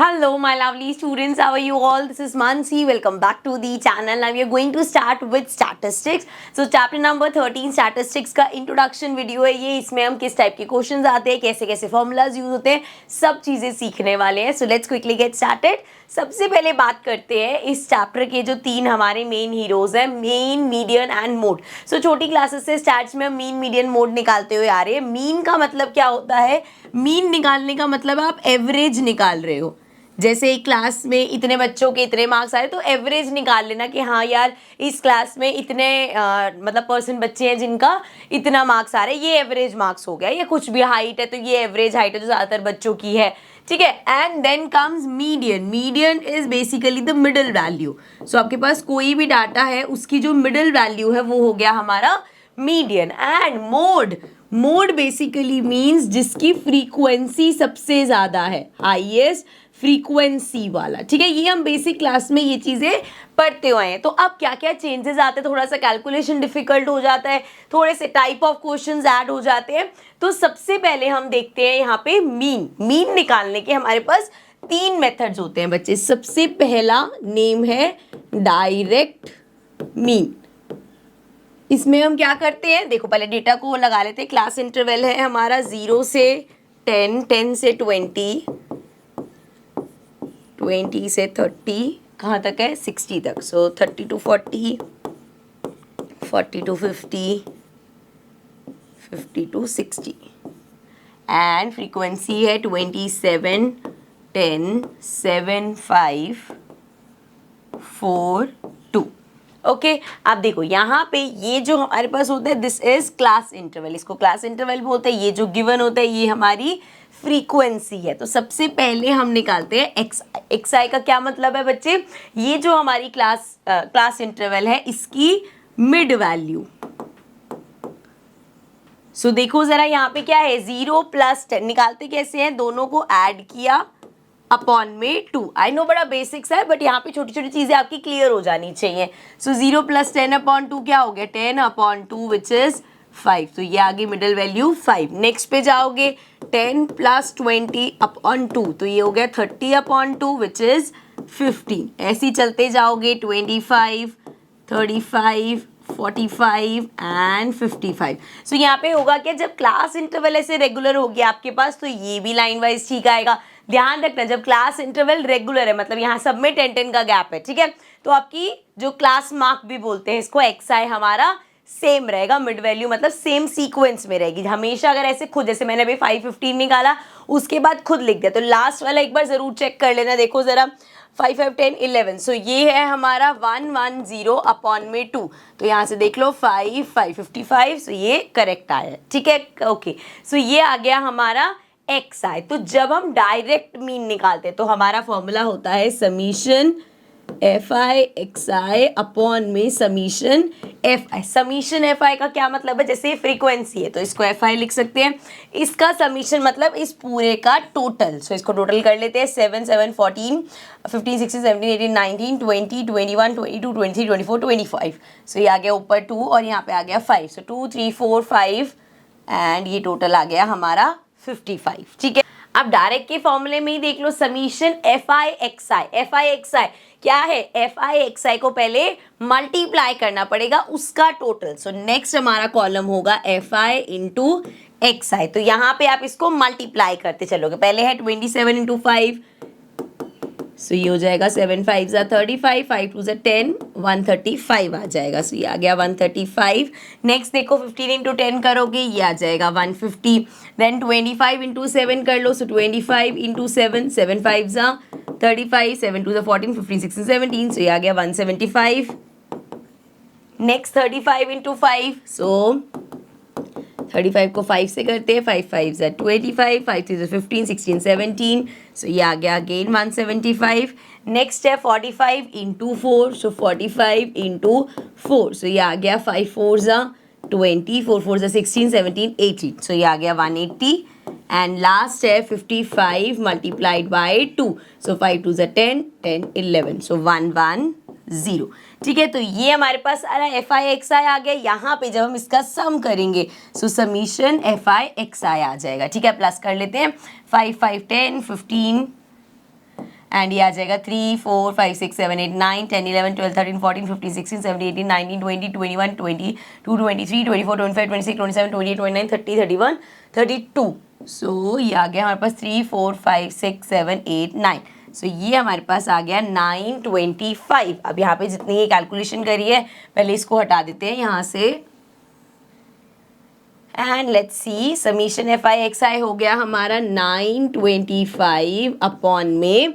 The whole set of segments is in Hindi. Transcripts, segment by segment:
Hello, my lovely students. How are you all? This is Mansi. Welcome back to the channel. Now we are going to start with statistics. So chapter number 13 statistics का introduction video है ये. इसमें हम किस टाइप के क्वेश्चंस आते हैं, कैसे कैसे फॉर्मूलाज यूज होते हैं, सब चीज़ें सीखने वाले हैं. So let's quickly get started. सबसे पहले बात करते हैं इस चैप्टर के जो तीन हमारे मेन हीरोज हैं, मेन, मीडियन एंड मोड. सो छोटी क्लासेस से स्टार्ट में हम मीन, मीडियन, मोड निकालते हुए आ रहे हैं. मीन का मतलब क्या होता है? मीन निकालने का मतलब आप एवरेज निकाल रहे हो. जैसे एक क्लास में इतने बच्चों के इतने मार्क्स आए तो एवरेज निकाल लेना कि हाँ यार इस क्लास में इतने मतलब परसेंट बच्चे हैं जिनका इतना मार्क्स आ रहे हैं, ये एवरेज मार्क्स हो गया. या कुछ भी हाइट है तो ये एवरेज हाइट है जो ज़्यादातर बच्चों की है. ठीक है. And then comes median. Median is basically the middle value. So आपके पास कोई भी डाटा है उसकी जो मिडल वैल्यू है वो हो गया हमारा median. And mode. Mode basically means जिसकी फ्रीक्वेंसी सबसे ज़्यादा है, हाईएस्ट फ्रीक्वेंसी वाला. ठीक है. ये हम बेसिक क्लास में ये चीज़ें पढ़ते हुए हैं. तो अब क्या क्या चेंजेस आते हैं, थोड़ा सा कैलकुलेशन डिफिकल्ट हो जाता है, थोड़े से टाइप ऑफ क्वेश्चंस ऐड हो जाते हैं. तो सबसे पहले हम देखते हैं यहाँ पे मीन. मीन निकालने के हमारे पास तीन मेथड्स होते हैं बच्चे. सबसे पहला नेम है डायरेक्ट मीन. इसमें हम क्या करते हैं, देखो पहले डेटा को लगा लेते हैं. क्लास इंटरवल है हमारा 0 से 10, 10 से 20, 20 से 30, कहाँ तक है 60 तक. सो 30 to 40, 40 to 50, 50 to 60. And frequency है 27, 10, 7, 5, 4, 2. ओके. अब देखो यहाँ पे ये जो हमारे पास होता है दिस इज क्लास इंटरवल. इसको क्लास इंटरवल बोलते हैं. ये जो गिवन होता है ये हमारी फ्रीक्वेंसी है. तो सबसे पहले हम निकालते हैं एक्स आई. एक्स आई का क्या मतलब है बच्चे? ये जो हमारी क्लास इंटरवल है इसकी मिड वैल्यू. सो देखो जरा यहाँ पे क्या है, 0 + 10. निकालते कैसे हैं, दोनों को ऐड किया अपॉन में 2. आई नो बड़ा बेसिक्स है बट यहाँ पे छोटी छोटी चीजें आपकी क्लियर हो जानी चाहिए. सो 0 + 10 अपॉन 2 क्या हो गया, 10 अपॉन 2 विच इज 5. तो ये आ गई मिडल वैल्यू 5. नेक्स्ट पे जाओगे 10 + 20 अपॉन 2 तो ये हो गया 30 अपॉन 2 विच इज 15. ऐसे ही चलते जाओगे 25, 35, 45 एंड 55. सो यहाँ पे होगा क्या, जब क्लास इंटरवल ऐसे रेगुलर हो गया आपके पास तो ये भी लाइन वाइज ठीक आएगा. ध्यान रखना जब क्लास इंटरवल रेगुलर है मतलब यहाँ सब में 10-10 का गैप है. ठीक है. तो आपकी जो क्लास मार्क भी बोलते हैं इसको, एक्स आई हमारा सेम रहेगा. मिड वैल्यू मतलब सेम सीक्वेंस में रहेगी हमेशा. अगर ऐसे खुद, जैसे मैंने अभी 515 निकाला उसके बाद खुद लिख दिया तो लास्ट वाला एक बार जरूर चेक कर लेना. देखो जरा 5, 5, 10, 11. सो ये है हमारा 110 अपॉन में 2. तो यहाँ से देख लो 5, 555. सो ये करेक्ट आया. ठीक है. ओके. सो ये आ गया हमारा एक्स आई. तो जब हम डायरेक्ट मीन निकालते हैं तो हमारा फॉर्मूला होता है summation f i x i upon में summation f i. Summation f i का क्या मतलब है, जैसे फ्रीक्वेंसी है तो इसको एफ आई लिख सकते हैं. इसका समीशन मतलब इस पूरे का टोटल. सो इसको टोटल कर लेते हैं. 7, 7, 14, 15, 16, 17, 18, 19, 20, 21, 22, 23, 24, 25. सो ये आ गया ऊपर 2 और यहाँ पे आ गया 5. सो 2, 3, 4, 5 एंड ये टोटल आ गया हमारा 55. ठीक है. अब डायरेक्ट के फॉर्मूले में ही देख लो summation f i x i. F i x i क्या है, एफ आई एक्स आई को पहले मल्टीप्लाई करना पड़ेगा उसका टोटल. सो नेक्स्ट हमारा कॉलम होगा एफ आई इंटू एक्स आई. तो यहाँ पे आप इसको मल्टीप्लाई करते चलोगे. पहले है 27 इंटू 5. सो ये हो जाएगा 7 5 35, 5 2 10, 135 आ जाएगा. सो ये आ गया 135. नेक्स्ट देखो 15 इंटू 10 करोगे ये आ जाएगा 150. देन 25 इंटू 7 कर लो. सो 25 इंटू 7, 7 5 35, 7 2 14, 15 16 17. सो ये आ गया 175. Next 35 into 5. सो 35 को 5 से करते हैं. 5 5 25, 5 3 15, 16 17. सो ये आ गया अगेन 175. नेक्स्ट है 45 इंटू 4. सो 45 इंटू 4. सो ये आ गया 5 4 20, 4 4 16, 17, 18. सो ये आ गया 180. एंड लास्ट है 55 मल्टीप्लाइड बाय 2. सो 5 2 10, 10 11. सो 110. ठीक है. तो ये हमारे पास आ रहा है एफ आई एक्स आई आ गया. यहाँ पे जब हम इसका सम करेंगे सो समीशन एफ आई एक्स आई आ जाएगा. ठीक है. प्लस कर लेते हैं 5 5 10 15 एंड ये आ जाएगा 3 4 5 6 7 8 9 10 11 12 13 14 15 16 17 18 19 20 21 22 23 24 25 26 27 28 29 30 31 32। सो ये आ गया हमारे पास 3 4 5 6 7 8 9। सो ये हमारे पास आ गया 925। अब यहाँ पे जितनी ये कैलकुलेशन करी है पहले इसको हटा देते हैं यहाँ से and let's see summation f i x i हो गया हमारा 925 अपॉन में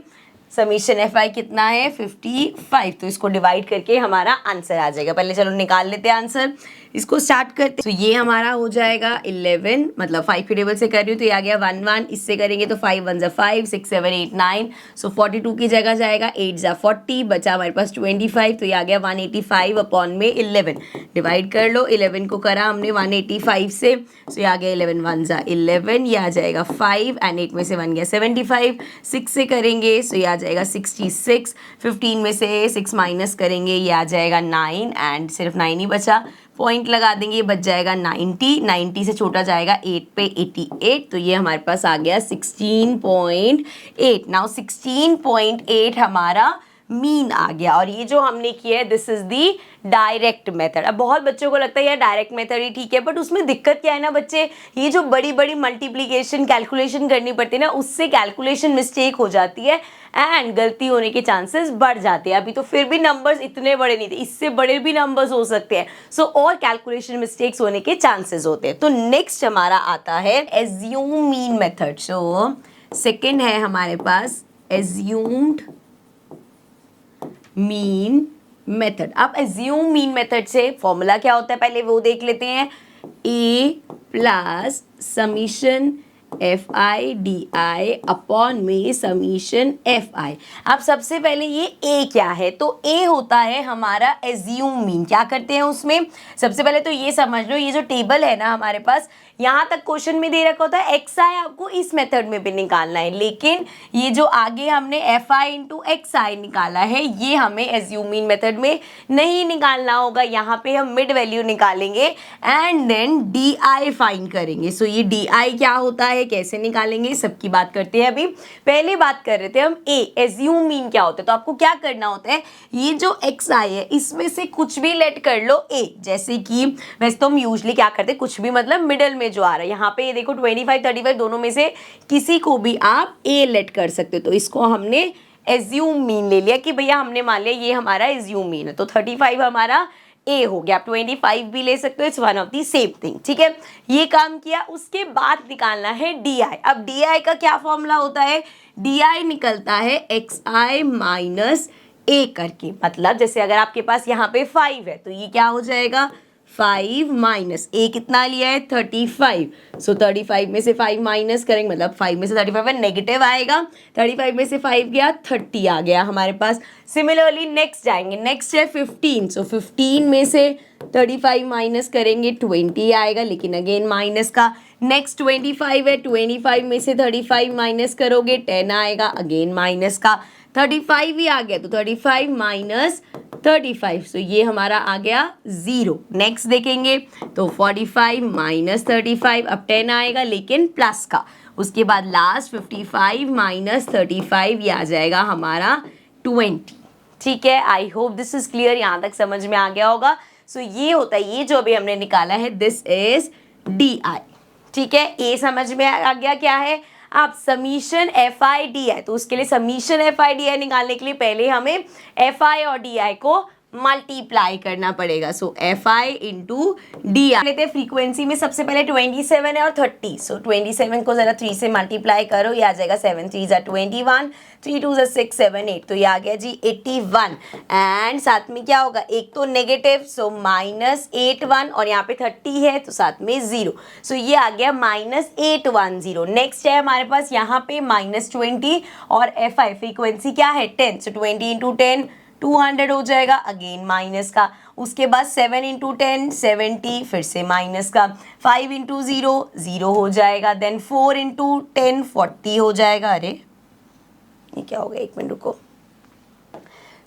समीशन एफ आई कितना है 55। तो इसको डिवाइड करके हमारा आंसर आ जाएगा। पहले चलो निकाल लेते हैं आंसर, इसको स्टार्ट करते। तो ये हमारा हो जाएगा 11, मतलब 5 के टेबल से कर रही हूँ तो ये आ गया 1 1, इससे करेंगे तो 5 1 5 6 7 8 9। सो 42 की जगह जाएगा 8 40, बचा हमारे पास 25। तो ये आ गया 185 अपॉन में 11। डिवाइड कर लो, 11 को करा हमने 185 से, सो ये आ गया 11 1 11, ये आ जाएगा 5 एंड 8 में से 1 गया 75। 6 से करेंगे सो ये आ जाएगा 66। 15 में से 6 माइनस करेंगे ये आ जाएगा 9 एंड सिर्फ 9 ही बचा, पॉइंट लगा देंगे, बच जाएगा 90। 90 से छोटा जाएगा 8 पे 88। तो ये हमारे पास आ गया 16.8। नाउ 16.8 हमारा मीन आ गया। और ये जो हमने किया है this is the direct method. अब बहुत बच्चों को लगता है यार डायरेक्ट मेथड ही ठीक है, बट उसमें दिक्कत क्या है ना बच्चे, ये जो बड़ी बड़ी मल्टीप्लिकेशन कैलकुलेशन करनी पड़ती है ना उससे कैलकुलेशन मिस्टेक हो जाती है एंड गलती होने के चांसेस बढ़ जाते हैं। अभी तो फिर भी नंबर्स इतने बड़े नहीं थे, इससे बड़े भी नंबर्स हो सकते हैं। सो और कैलकुलेशन मिस्टेक्स होने के चांसेस होते हैं। तो नेक्स्ट हमारा आता है assume mean method. So second है हमारे पास एज्यूम्ड मीन मेथड। अब एज्यूम मीन मेथड से फॉर्मूला क्या होता है पहले वो देख लेते हैं। A plus summation f i d i upon में समीशन एफ आई। अब सबसे पहले ये ए क्या है, तो ए होता है हमारा एज्यूम मीन। क्या करते हैं उसमें, सबसे पहले तो ये समझ लो, ये जो टेबल है ना हमारे पास, यहाँ तक क्वेश्चन में दे रखा होता है एक्स आई आपको इस मेथड में भी निकालना है, लेकिन ये जो आगे हमने एफ आई इंटू एक्स आई निकाला है ये हमें एज्यूम मीन मेथड में नहीं निकालना होगा। यहाँ पे हम मिड वैल्यू निकालेंगे and then D I find करेंगे। सो ये डी आई क्या होता है, कैसे निकालेंगे, सबकी बात करते हैं। अभी पहले बात कर रहे थे हम ए एज्यूम मीन क्या होता है। तो आपको क्या करना होता है, ये जो एक्स आई है इसमें से कुछ भी लेट कर लो ए, जैसे कि वैसे तो हम यूजली क्या करते हैं कुछ भी मतलब मिडल में जो आ रहा है, यहाँ पे ये देखो 25 35 दोनों में से किसी को भी आप ए लेट कर सकते हो। तो इसको हमने एज्यूम मीन ले लिया कि भैया हमने मान लिया ये हमारा एज्यूम मीन है। तो 35 हमारा ए हो गया, आप 25 भी ले सकते हो, it's one of the same thing. ठीक है, ये काम किया। उसके बाद निकालना है डी आई। अब डी आई का क्या फॉर्मूला होता है, डी आई निकलता है एक्स आई माइनस ए करके। मतलब जैसे अगर आपके पास यहाँ पे 5 है तो ये क्या हो जाएगा 5 माइनस ए कितना लिया है 35। सो 35 में से 5 माइनस करेंगे, मतलब 5 में से 35 नेगेटिव आएगा, 35 में से 5 गया 30 आ गया हमारे पास। सिमिलरली नेक्स्ट जाएंगे, नेक्स्ट है 15। सो 15 में से 35 माइनस करेंगे 20 आएगा, लेकिन अगेन माइनस का। नेक्स्ट 25 है, 25 में से 35 माइनस करोगे 10 आएगा, अगेन माइनस का। 35 ही आ गया तो 35 माइनस 35, सो ये हमारा आ गया 0। नेक्स्ट देखेंगे तो 45 माइनस 35, अब 10 आएगा लेकिन प्लस का। उसके बाद लास्ट 55 माइनस 35, ये आ जाएगा हमारा 20। ठीक है, I hope this is clear, यहाँ तक समझ में आ गया होगा। सो ये होता है, ये जो अभी हमने निकाला है दिस इज डी आई। ठीक है, ए समझ में आ गया क्या है। आप समीशन एफ आई डी आई, तो उसके लिए समीशन एफ आई डी आई निकालने के लिए पहले हमें एफ आई और डी आई को मल्टीप्लाई करना पड़ेगा। So f i into d i लेते हैं। फ्रीक्वेंसी में सबसे पहले 27 है और 30। सो 27 को जरा 3 से मल्टीप्लाई करो, ये आ जाएगा 7 3 = 21, 3 2 = 6 7 8, तो ये आ गया जी 81। एंड साथ में क्या होगा, एक तो नेगेटिव, सो -81, और यहाँ पे 30 है तो साथ में 0, सो ये आ गया -810। नेक्स्ट है हमारे पास यहाँ पे -20 और एफ आई फ्रीक्वेंसी क्या है 10, सो 20 × 10 200 हो जाएगा, अगेन माइनस का। उसके बाद 7 × 10 70, फिर से माइनस का। 5 × 0 0 हो जाएगा, देन 4 × 10 40 हो जाएगा। अरे ये क्या हो गया, एक मिनट रुको।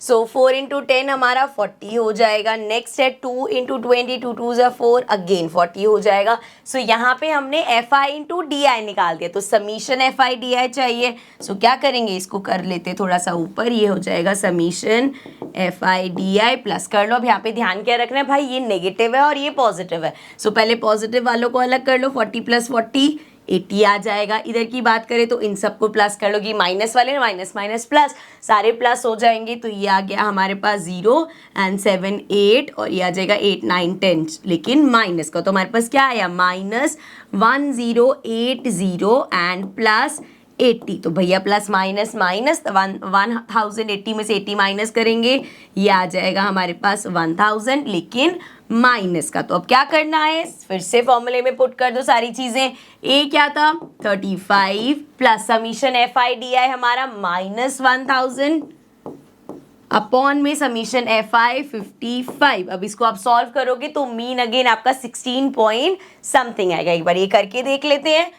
सो 4 इंटू 10 हमारा 40 हो जाएगा। नेक्स्ट है 2 इंटू 20, 2 2 ज़ा 4, अगेन 40 हो जाएगा। सो यहाँ पे हमने एफ आई इंटू डी आई निकाल दिया, तो समीशन एफ आई डी आई चाहिए। सो क्या करेंगे, इसको कर लेते थोड़ा सा ऊपर, ये हो जाएगा summation f i d I plus कर लो। अब यहाँ पे ध्यान क्या रखना है भाई, ये नेगेटिव है और ये पॉजिटिव है। सो पहले पॉजिटिव वालों को अलग कर लो, 40 प्लस 40 80 आ जाएगा। इधर की बात करें तो इन सबको प्लस कर लो, कि माइनस वाले माइनस माइनस प्लस, सारे प्लस हो जाएंगे। तो ये आ गया हमारे पास 0 एंड 7 8, और ये आ जाएगा 8 9 10, लेकिन माइनस का तो हमारे पास क्या आया, -1080 एंड प्लस 80। तो भैया प्लस माइनस माइनस, 1080 में से 80 माइनस करेंगे, ये आ जाएगा हमारे पास 1000, लेकिन माइनस का। तो अब क्या करना है, फिर से फॉर्मूले में पुट कर दो सारी चीजें। ए क्या था 35 plus summation f i d आई हमारा -1000 अपॉन में समीशन एफ आई 55। अब इसको आप सॉल्व करोगे तो मीन अगेन आपका 16 पॉइंट समथिंग आएगा। एक बार ये करके देख लेते हैं,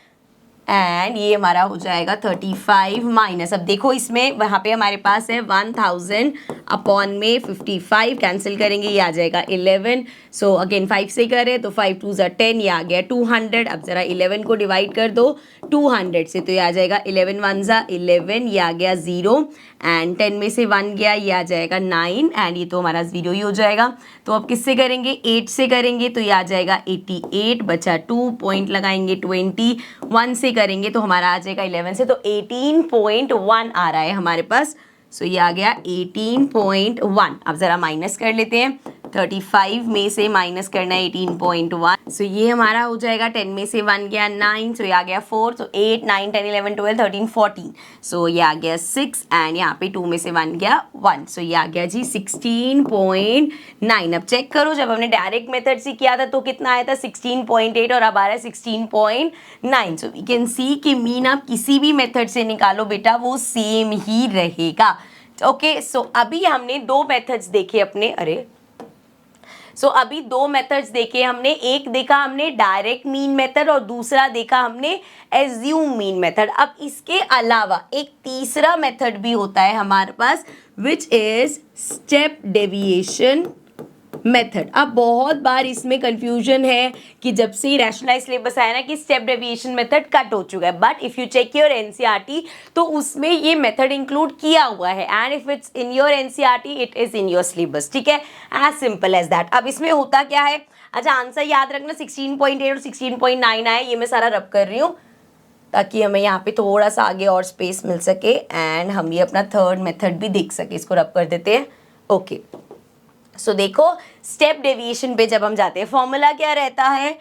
एंड ये हमारा हो जाएगा 35 माइनस, अब देखो इसमें वहाँ पे हमारे पास है 1000 अपॉन में 55, कैंसिल करेंगे ये आ जाएगा 11। सो अगेन 5 से करें तो 5 2 ज़ा 10, ये आ गया 200। अब ज़रा 11 को डिवाइड कर दो 200 से, तो ये आ जाएगा 11 1 ज़ा 11, ये आ गया 0, एंड 10 में से 1 गया, ये आ जाएगा 9, एंड ये तो हमारा 0 ही हो जाएगा। तो अब किससे करेंगे, 8 से करेंगे, तो ये आ जाएगा 88, बचा 2, पॉइंट लगाएंगे 20, 1 से करेंगे तो हमारा आ जाएगा 11 से, तो 18.1 आ रहा है हमारे पास। सो ये आ गया 18.1। अब ज़रा माइनस कर लेते हैं, 35 में से माइनस करना है 18.1। सो ये हमारा हो जाएगा 10 में से 1 गया 9, सो ये आ गया 4, तो 8 9 10 11 12 13 14, सो ये आ गया 6, एंड यहाँ पे 2 में से 1 गया 1, सो ये आ गया जी 16.9। अब चेक करो, जब हमने डायरेक्ट मेथड से किया था तो कितना आया था 16.8, और अब आ रहा है 16.9। सो वी कैन सी कि मीन आप किसी भी मेथड से निकालो बेटा वो सेम ही रहेगा। ओके, सो अभी हमने दो मेथड्स देखे अपने, अभी दो मेथड्स देखे हमने, एक देखा हमने डायरेक्ट मीन मेथड और दूसरा देखा हमने एज्यूम मीन मेथड। अब इसके अलावा एक तीसरा मेथड भी होता है हमारे पास, which is step deviation method. अब बहुत बार इसमें कंफ्यूजन है कि जब से रैशनलाइज सिलेबस आया ना कि स्टेप डेविएशन मेथड कट हो चुका है, but if you check your NCERT तो उसमें ये मेथड इंक्लूड किया हुआ है, and if it's in your NCERT it is in your syllabus, ठीक है, एज सिंपल एज दैट। अब इसमें होता क्या है, अच्छा आंसर याद रखना 16.8 और 16.9 आए, ये मैं सारा रब कर रही हूँ ताकि हमें यहाँ पे थोड़ा सा आगे और स्पेस मिल सके, एंड हम ये अपना थर्ड मेथड भी देख सके। इसको रब कर देते हैं। ओके, सो देखो स्टेप डेविएशन पे जब हम जाते हैं फॉर्मूला क्या रहता है,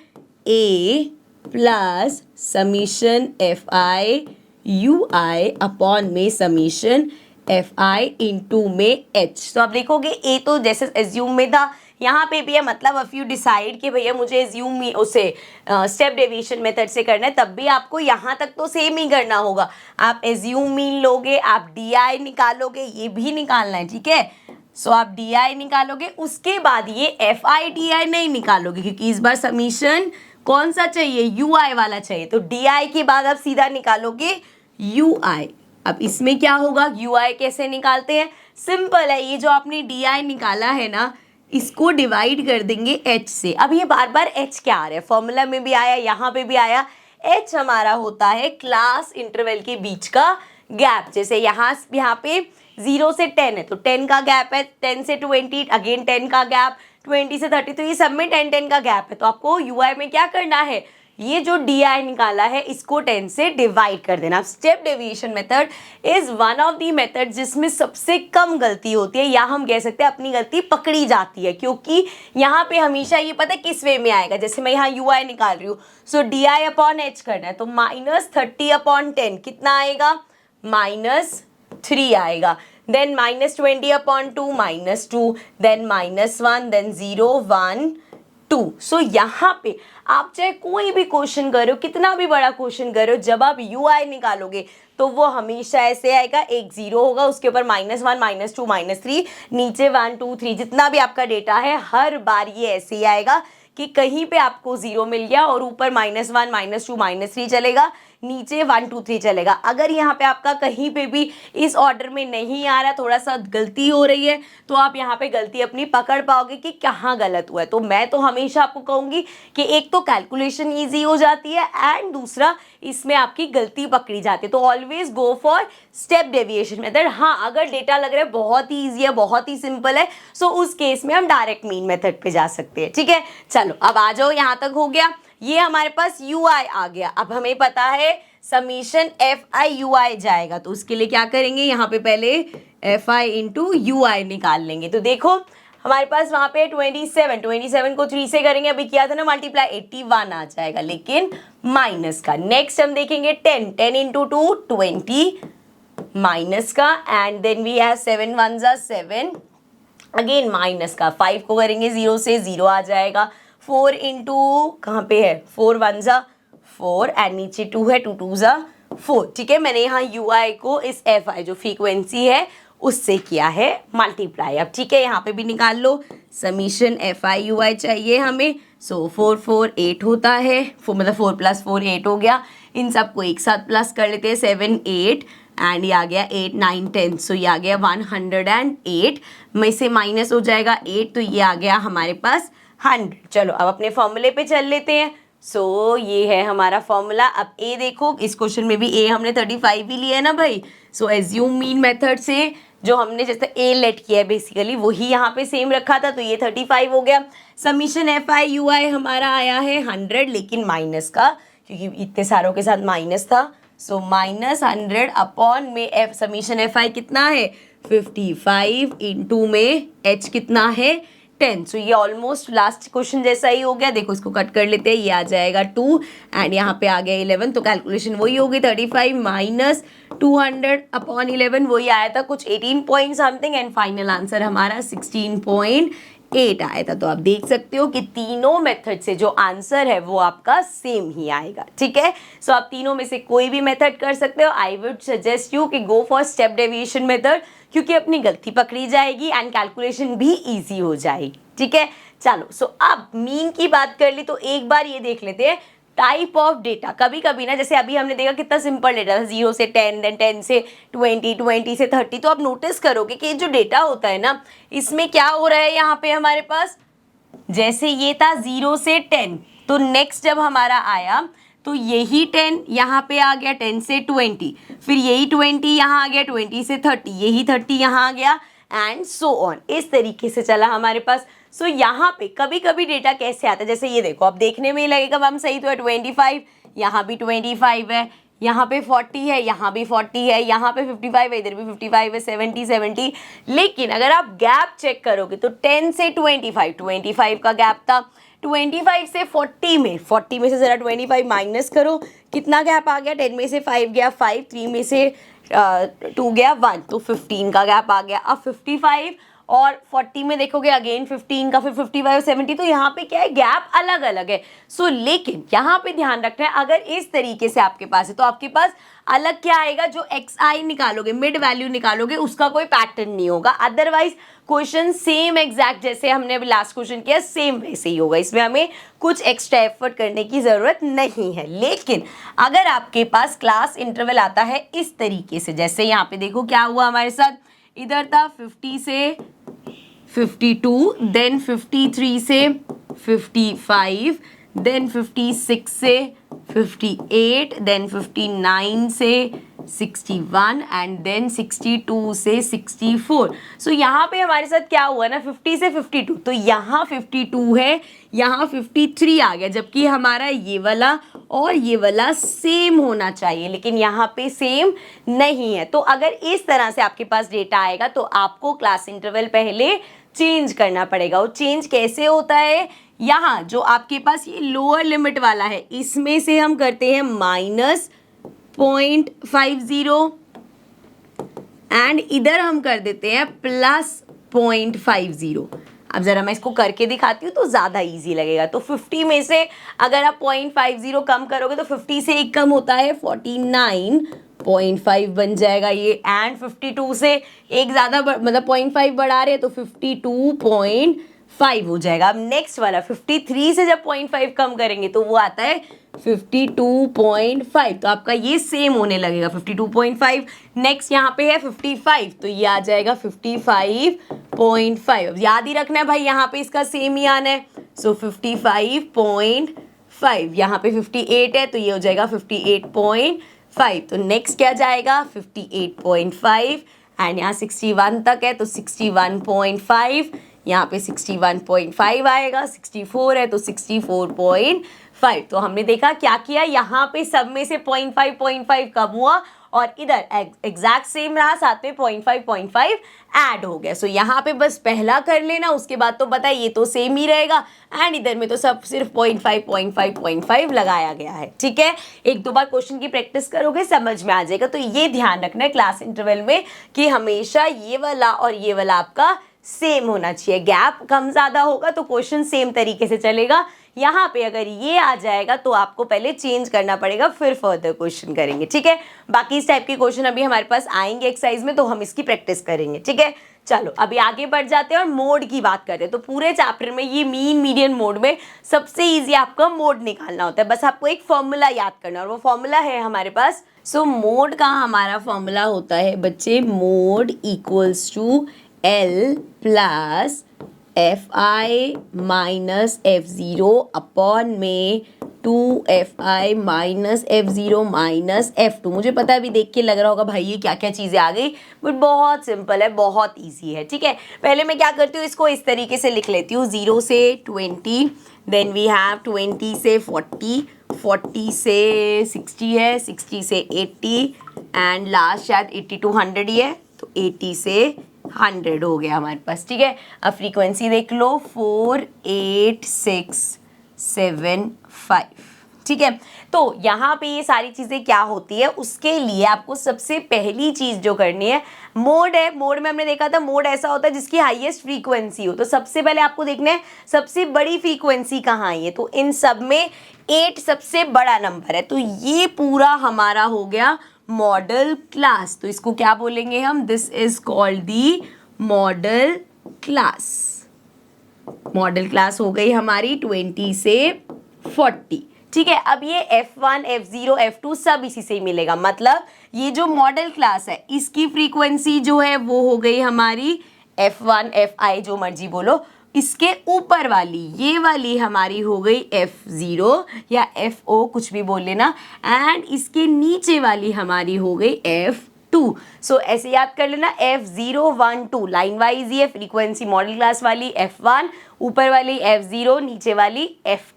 a plus summation f i u i upon में समीशन एफ आई इंटू में एच। तो आप देखोगे ए तो जैसे एज्यूम में था, यहाँ पे भी है, मतलब अफ यू डिसाइड कि भैया मुझे एज्यूम उसे स्टेप डेविएशन मेथड से करना है, तब भी आपको यहाँ तक तो सेम ही करना होगा। आप एज्यूम मीन लोगे, आप डी आई निकालोगे, ये भी निकालना है, ठीक है। सो आप डी आई निकालोगे, उसके बाद ये एफ आई डी आई नहीं निकालोगे, क्योंकि इस बार समीशन कौन सा चाहिए, यू आई वाला चाहिए। तो डी आई के बाद आप सीधा निकालोगे यू आई। अब इसमें क्या होगा, यू आई कैसे निकालते हैं, सिंपल है, ये जो आपने डी आई निकाला है ना, इसको डिवाइड कर देंगे एच से। अब ये बार बार एच क्या आ रहा है, फॉर्मूला में भी आया, यहाँ पे भी आया, एच हमारा होता है क्लास इंटरवल के बीच का गैप। जैसे यहाँ पे 0 से 10 है तो 10 का गैप है, 10 से 20 अगेन 10 का गैप, 20 से 30, तो ये सब में 10 का गैप है। तो आपको यूआई में क्या करना है, ये जो डी आई निकाला है इसको 10 से डिवाइड कर देना। Step deviation method is one of the method जिसमें सबसे कम गलती होती है, या हम कह सकते हैं अपनी गलती पकड़ी जाती है, क्योंकि यहाँ पे हमेशा ये पता है किस वे में आएगा। जैसे मैं यहाँ यू आई निकाल रही हूँ, सो डी आई अपॉन एच करना है, तो -30 अपॉन 10 कितना आएगा, -3 आएगा। Then -20 upon 2 -2, then -1, then 0 1 2। So यहाँ पे आप चाहे कोई भी क्वेश्चन करो, कितना भी बड़ा क्वेश्चन करो, जब आप यू आई निकालोगे तो वो हमेशा ऐसे आएगा, एक 0 होगा, उसके ऊपर -1 -2 -3, नीचे 1 2 3, जितना भी आपका डेटा है हर बार ये ऐसे ही आएगा कि कहीं पे आपको 0 मिल गया और ऊपर -1 -2 -3 चलेगा, नीचे 1 2 3 चलेगा। अगर यहाँ पे आपका कहीं पे भी इस ऑर्डर में नहीं आ रहा, थोड़ा सा गलती हो रही है, तो आप यहाँ पे गलती अपनी पकड़ पाओगे कि कहाँ गलत हुआ है। तो मैं तो हमेशा आपको कहूँगी कि एक तो कैलकुलेशन ईजी हो जाती है एंड दूसरा इसमें आपकी गलती पकड़ी जाती है। तो always go for step deviation method. हाँ, अगर डेटा लग रहा है बहुत ही ईजी है, बहुत ही सिंपल है, सो उस केस में हम डायरेक्ट मीन मेथड पे जा सकते हैं। ठीक है, चलो अब आ जाओ, यहाँ तक हो गया। ये हमारे पास यू आई आ गया। अब हमें पता है समीशन एफ आई यू आई जाएगा, तो उसके लिए क्या करेंगे, यहाँ पे पहले एफ आई इंटू यू आई निकाल लेंगे। तो देखो हमारे पास वहां पे 27 को 3 से करेंगे, अभी किया था ना मल्टीप्लाई, 81 आ जाएगा, लेकिन माइनस का। नेक्स्ट हम देखेंगे 10 इंटू 2 20 माइनस का, and then we have 7 1 7 again minus का। 5 को करेंगे 0 से, 0 आ जाएगा। 4 इंटू कहाँ पे है, 4 1 4 एंड नीचे 2 है, 2 2 4। ठीक है, मैंने यहाँ यू आई को इस एफ आई जो फ्रीक्वेंसी है उससे किया है मल्टीप्लाई। अब ठीक है, यहाँ पे भी निकाल लो, समीशन एफ आई यू आई चाहिए हमें। सो 4 4 8 होता है, मतलब 4 + 4 8 हो गया। इन सबको एक साथ प्लस कर लेते हैं, 7 8 एंड ये आ गया 8 9 10। सो ये आ गया 108 में से माइनस हो जाएगा 8, तो ये आ गया हमारे पास 100। चलो अब अपने फॉर्मूले पे चल लेते हैं। सो ये है हमारा फॉर्मूला। अब ए देखो, इस क्वेश्चन में भी ए हमने 35 ही लिया है ना भाई। सो एज्यूम मीन मेथड से जो हमने जैसे ए लेट किया है बेसिकली वही यहाँ पे सेम रखा था, तो ये 35 हो गया। समीशन एफ आई यू आई हमारा आया है 100, लेकिन माइनस का, क्योंकि इतने सारों के साथ माइनस था। सो -100 अपॉन में एफ समीशन एफ आई कितना है 55 इंटू में एच कितना है 10। सो ये ऑलमोस्ट लास्ट क्वेश्चन जैसा ही हो गया। देखो इसको कट कर लेते हैं, ये आ जाएगा 2 एंड यहाँ पे आ गया 11, तो कैलकुलेशन वही होगी 35 माइनस 200 अपॉन 11, वही आया था कुछ 18 point something, and final answer हमारा 16.8 आया था। तो आप देख सकते हो कि तीनों मेथड से जो आंसर है वो आपका सेम ही आएगा। ठीक है, सो आप तीनों में से कोई भी मेथड कर सकते हो। आई वुड सजेस्ट यू कि go for step deviation method, क्योंकि अपनी गलती पकड़ी जाएगी एंड कैलकुलेशन भी इजी हो जाएगी। ठीक है, चलो सो अब मीन की बात कर ली, तो एक बार ये देख लेते हैं टाइप ऑफ डेटा। कभी कभी ना, जैसे अभी हमने देखा कितना सिंपल डेटा था, 0 से 10, देन 10 से 20, 20 से 30। तो आप नोटिस करोगे कि जो डेटा होता है ना, इसमें क्या हो रहा है, यहाँ पे हमारे पास जैसे ये था 0 से 10, तो नेक्स्ट जब हमारा आया तो यही 10 यहाँ पे आ गया, 10 से 20, फिर यही 20 यहाँ आ गया, 20 से 30, यही 30 यहाँ आ गया, एंड सो ऑन। इस तरीके से चला हमारे पास। सो यहाँ पे कभी कभी डेटा कैसे आता है, जैसे ये देखो, अब देखने में ही लगेगा मैम सही तो है 25, यहाँ भी 25 है, यहाँ पे 40 है, यहाँ भी 40 है, यहाँ पे 55 है, इधर भी 55 है, 70। लेकिन अगर आप गैप चेक करोगे तो 10 से 25 का गैप था, 25 से 40 में से ज़रा 25 माइनस करो, कितना गैप आ गया, 10 में से 5 गया 5, 3 में से 2 गया 1, तो 15 का गैप आ गया। अब 55 और 40 में देखोगे अगेन 15 का, फिर 55 70, तो यहाँ पे क्या है, गैप अलग अलग है। सो लेकिन यहाँ पे ध्यान रखना है, अगर इस तरीके से आपके पास है तो आपके पास अलग क्या आएगा, जो xi निकालोगे, मिड वैल्यू निकालोगे, उसका कोई पैटर्न नहीं होगा। अदरवाइज क्वेश्चन सेम एग्जैक्ट जैसे हमने अभी लास्ट क्वेश्चन किया सेम वैसे ही होगा, इसमें हमें कुछ एक्स्ट्रा एफर्ट करने की ज़रूरत नहीं है। लेकिन अगर आपके पास क्लास इंटरवल आता है इस तरीके से, जैसे यहाँ पे देखो क्या हुआ हमारे साथ, इधर था 50 से 52, देन 53 से 55, देन 56 से 58, देन 59 से 61 एंड देन 62 से 64। सो यहाँ पे हमारे साथ क्या हुआ ना, 50 से 52, तो यहाँ 52 है, यहाँ 53 आ गया, जबकि हमारा ये वाला और ये वाला सेम होना चाहिए, लेकिन यहाँ पे सेम नहीं है। तो अगर इस तरह से आपके पास डेटा आएगा तो आपको क्लास इंटरवल पहले चेंज करना पड़ेगा। वो चेंज कैसे होता है, यहाँ जो आपके पास ये लोअर लिमिट वाला है इसमें से हम करते हैं -0.50 एंड इधर हम कर देते हैं +0.50। अब ज़रा मैं इसको करके दिखाती हूँ तो ज़्यादा इजी लगेगा। तो 50 में से अगर आप 0.50 कम करोगे तो 50 से एक कम होता है 49.5 बन जाएगा ये, एंड 52 से एक ज़्यादा मतलब 0.5 बढ़ा रहे हैं तो 52.5 5 हो जाएगा। अब नेक्स्ट वाला 53 से जब 0.5 कम करेंगे तो वो आता है 52.5, तो आपका ये सेम होने लगेगा 52.5। नेक्स्ट यहाँ पे है 55, तो ये आ जाएगा 55.5। अब याद ही रखना है भाई, यहाँ पे इसका सेम ही आना है, सो 55.5। यहाँ पे 58 है तो ये हो जाएगा 58.5। तो नेक्स्ट क्या जाएगा 58.5, एंड यहाँ 61 तक है तो 61.5, यहाँ पे 61.5 आएगा, 64 है तो 64.5। तो हमने देखा क्या किया, यहाँ पे सब में से 0.5 कम हुआ और इधर एग्जैक्ट सेम रहा, साथ में 0.5 ऐड हो गया। सो यहाँ पे बस पहला कर लेना, उसके बाद तो पता है ये तो सेम ही रहेगा, एंड इधर में तो सब सिर्फ 0.5 लगाया गया है। ठीक है, एक दो बार क्वेश्चन की प्रैक्टिस करोगे समझ में आ जाएगा। तो ये ध्यान रखना है क्लास इंटरवल में कि हमेशा ये वाला और ये वाला आपका सेम होना चाहिए। गैप कम ज्यादा होगा तो क्वेश्चन सेम तरीके से चलेगा। यहाँ पे अगर ये आ जाएगा तो आपको पहले चेंज करना पड़ेगा, फिर फर्दर क्वेश्चन करेंगे। ठीक है, बाकी इस टाइप के क्वेश्चन अभी हमारे पास आएंगे एक्सरसाइज में, तो हम इसकी प्रैक्टिस करेंगे। ठीक है, चलो अभी आगे बढ़ जाते हैं और मोड की बात करते हैं। तो पूरे चैप्टर में ये मीन मीडियन मोड में सबसे ईजी आपका मोड निकालना होता है। बस आपको एक फॉर्मूला याद करना, और वो फॉर्मूला है हमारे पास। सो मोड का हमारा फॉर्मूला होता है बच्चे, mode equals to L plus Fi minus F0 upon में 2Fi minus F0 minus F2। मुझे पता है अभी देख के लग रहा होगा भाई ये क्या क्या चीज़ें आ गई, बट बहुत सिंपल है, बहुत इजी है। ठीक है, पहले मैं क्या करती हूँ, इसको इस तरीके से लिख लेती हूँ, 0 से 20, देन वी हैव 20 से 40, 40 से 60 है, 60 से 80, एंड लास्ट शायद 80 to 100 ही है, तो 80 से 100 हो गया हमारे पास। ठीक है, अब फ्रीक्वेंसी देख लो 48675। ठीक है, तो यहाँ पे ये सारी चीज़ें क्या होती है, उसके लिए आपको सबसे पहली चीज़ जो करनी है, मोड है। मोड में हमने देखा था मोड ऐसा होता है जिसकी हाईएस्ट फ्रीक्वेंसी हो। तो सबसे पहले आपको देखना है सबसे बड़ी फ्रीक्वेंसी कहाँ है, तो इन सब में 8 सबसे बड़ा नंबर है, तो ये पूरा हमारा हो गया मॉडल क्लास। तो इसको क्या बोलेंगे हम, this is called the model class. Model class हो गई हमारी 20 से 40। ठीक है, अब ये F1, F0, F2 सब इसी से ही मिलेगा, मतलब ये जो मॉडल क्लास है इसकी फ्रीक्वेंसी जो है वो हो गई हमारी F1, Fi जो मर्जी बोलो, इसके ऊपर वाली ये वाली हमारी हो गई F0 या Fo कुछ भी बोल लेना, एंड इसके नीचे वाली हमारी हो गई F2। सो ऐसे याद कर लेना, F0, 1, 2 लाइन वाइज ये फ्रीक्वेंसी मॉडल क्लास वाली F1, ऊपर वाली F0, नीचे वाली F2।